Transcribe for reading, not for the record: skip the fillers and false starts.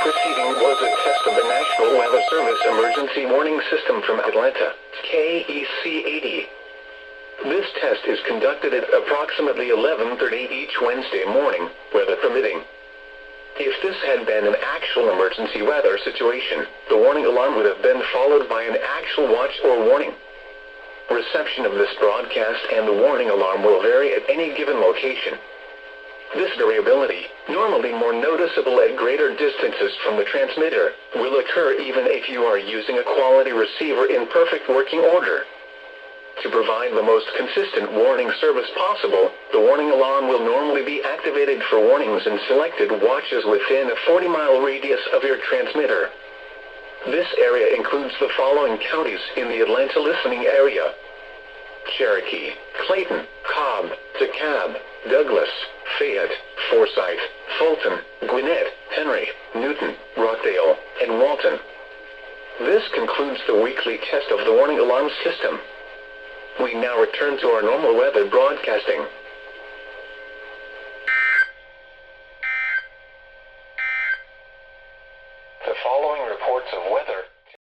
proceeding was a test of the National Weather Service Emergency Warning System from Atlanta, KEC80. This test is conducted at approximately 11:30 each Wednesday morning, weather permitting. If this had been an actual emergency weather situation, the warning alarm would have been followed by an actual watch or warning. Reception of this broadcast and the warning alarm will vary at any given location. This variability, normally more noticeable at greater distances from the transmitter, will occur even if you are using a quality receiver in perfect working order. To provide the most consistent warning service possible, the warning alarm will normally be activated for warnings in selected watches within a 40-mile radius of your transmitter. This area includes the following counties in the Atlanta listening area: Cherokee, Clayton, Cobb, DeKalb, Douglas, Fayette, Forsyth, Fulton, Gwinnett, Henry, Newton, Rockdale, and Walton. This concludes the weekly test of the warning alarm system. We now return to our normal weather broadcasting.